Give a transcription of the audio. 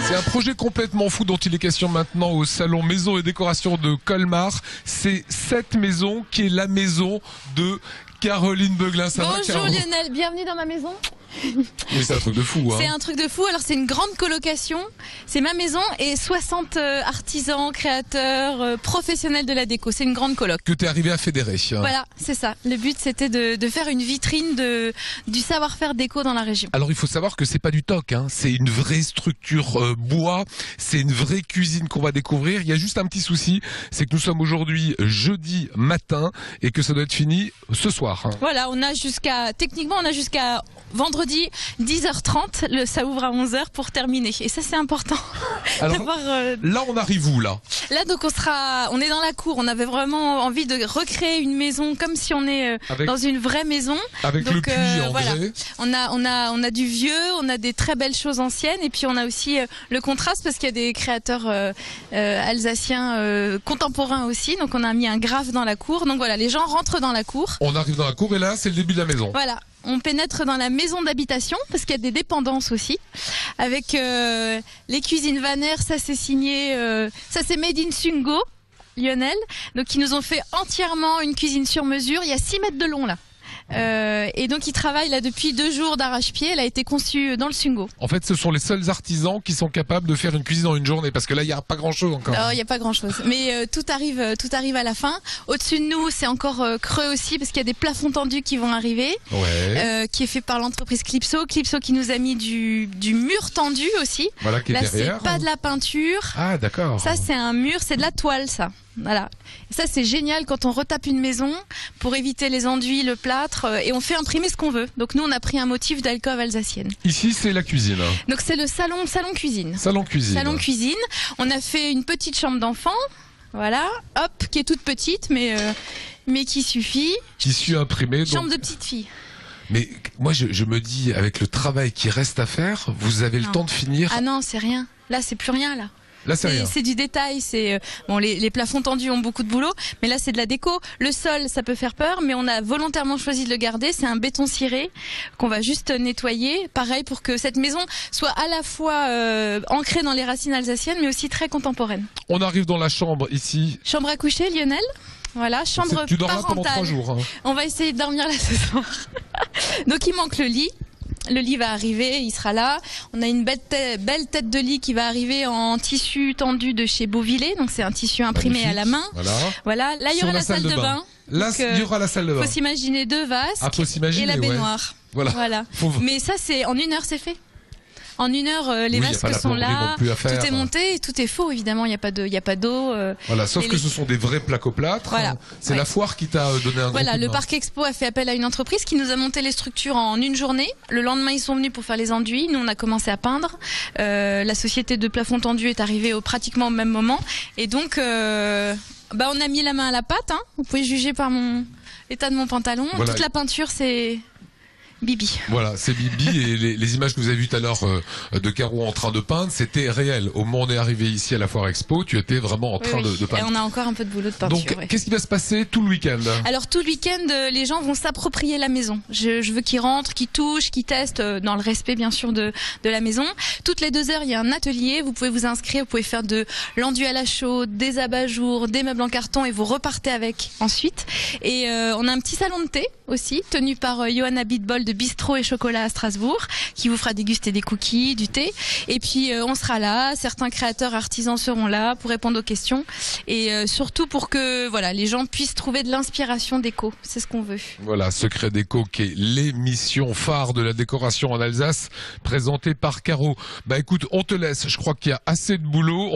C'est un projet complètement fou dont il est question maintenant au salon Maison et Décoration de Colmar. C'est cette maison qui est la maison de Caroline Beuglin. Ça va, Bonjour Lionel, bienvenue dans ma maison. Mais c'est un truc de fou, hein. C'est un truc de fou. Alors c'est une grande colocation. C'est ma maison et 60 artisans, créateurs, professionnels de la déco. C'est une grande coloc. Que tu es arrivé à fédérer. Voilà, c'est ça. Le but c'était de faire une vitrine du savoir-faire déco dans la région. Alors il faut savoir que c'est pas du toc, hein. C'est une vraie structure bois. C'est une vraie cuisine qu'on va découvrir. Il y a juste un petit souci, c'est que nous sommes aujourd'hui jeudi matin et que ça doit être fini ce soir, hein. Voilà, techniquement on a jusqu'à vendredi 10h30, ça ouvre à 11h pour terminer. Et ça c'est important. Alors, là on arrive où là? Là donc on est dans la cour, on avait vraiment envie de recréer une maison comme si on est dans une vraie maison. Avec donc, le puits en voilà. vrai. On a du vieux, on a des très belles choses anciennes et puis on a aussi le contraste parce qu'il y a des créateurs alsaciens contemporains aussi. Donc on a mis un graphe dans la cour. Donc voilà, les gens rentrent dans la cour. On arrive dans la cour et là c'est le début de la maison. Voilà. On pénètre dans la maison d'habitation parce qu'il y a des dépendances aussi. Avec les cuisines Vaner, ça c'est signé, ça c'est Made in Sungo, Lionel. Donc ils nous ont fait entièrement une cuisine sur mesure. Il y a 6 mètres de long là. Et donc ils travaillent là depuis 2 jours d'arrache-pied. Elle a été conçue dans le Sungo. En fait, ce sont les seuls artisans qui sont capables de faire une cuisine en une journée, parce que là, il n'y a pas grand-chose encore. Non, il n'y a pas grand-chose. Mais tout arrive à la fin. Au-dessus de nous, c'est encore creux aussi, parce qu'il y a des plafonds tendus qui vont arriver. Ouais. Qui est fait par l'entreprise Clipso. Clipso qui nous a mis du mur tendu aussi. Voilà, qui est là, derrière. C'est pas de la peinture. Ah, d'accord. Ça, c'est un mur, c'est de la toile, ça. Voilà. Et ça, c'est génial quand on retape une maison pour éviter les enduits, le plâtre, et on fait imprimer ce qu'on veut. Donc nous, on a pris un motif d'alcôve alsacienne. Ici, c'est la cuisine. Donc c'est le salon cuisine. Salon cuisine. Salon cuisine. On a fait une petite chambre d'enfant. Voilà. Hop, qui est toute petite, mais qui suffit. Tissu imprimé. Chambre de petite fille. Mais moi, je me dis, avec le travail qui reste à faire, vous avez le temps de finir. Ah non, c'est rien. Là, c'est plus rien, là. Là, c'est du détail, bon, les plafonds tendus ont beaucoup de boulot, mais là c'est de la déco. Le sol, ça peut faire peur, mais on a volontairement choisi de le garder. C'est un béton ciré qu'on va juste nettoyer, pareil pour que cette maison soit à la fois ancrée dans les racines alsaciennes, mais aussi très contemporaine. On arrive dans la chambre ici. Chambre à coucher, Lionel. Voilà, chambre tu dors là parentale. pendant 3 jours. Hein. On va essayer de dormir là ce soir. Donc il manque le lit. Le lit va arriver, il sera là. On a une belle tête de lit qui va arriver en tissu tendu de chez Beauvillet. Donc c'est un tissu imprimé à la main. Voilà. Là il y aura la salle de bain. Là il y aura la salle de bain. Faut s'imaginer 2 vasques et la baignoire. Ouais. Voilà. Mais ça c'est en 1 heure c'est fait. En 1 heure, les vasques sont là, tout est monté, et tout est faux évidemment, il n'y a pas d'eau. Voilà, sauf que ce sont des vrais placoplâtres. Voilà. C'est la foire qui t'a donné un gros coup de main. Le Parc Expo a fait appel à une entreprise qui nous a monté les structures en 1 journée. Le lendemain, ils sont venus pour faire les enduits. Nous, on a commencé à peindre. La société de plafond tendu est arrivée pratiquement au même moment. Et donc, on a mis la main à la pâte. Hein. Vous pouvez juger par l'état de mon pantalon. Voilà. Toute la peinture, c'est Bibi. Voilà, c'est Bibi et les images que vous avez vues tout à l'heure de Caro en train de peindre, c'était réel. Au moment où on est arrivé ici à la Foire Expo, tu étais vraiment en train de peindre. Et on a encore un peu de boulot de peinture. Donc, qu'est-ce qui va se passer tout le week-end? Alors, tout le week-end, les gens vont s'approprier la maison. Je veux qu'ils rentrent, qu'ils touchent, qu'ils testent, dans le respect, bien sûr, de la maison. Toutes les 2 heures, il y a un atelier. Vous pouvez vous inscrire, vous pouvez faire de l'enduit à la chaude, des abat-jours, des meubles en carton et vous repartez avec ensuite. Et on a un petit salon de thé aussi, tenu par Johanna Bitbol de Bistrot et Chocolat à Strasbourg, qui vous fera déguster des cookies, du thé. Et puis on sera là, certains créateurs artisans seront là pour répondre aux questions et surtout pour que les gens puissent trouver de l'inspiration déco. C'est ce qu'on veut. Voilà, Secret Déco qui est l'émission phare de la décoration en Alsace, présentée par Caro. Bah écoute, on te laisse, je crois qu'il y a assez de boulot.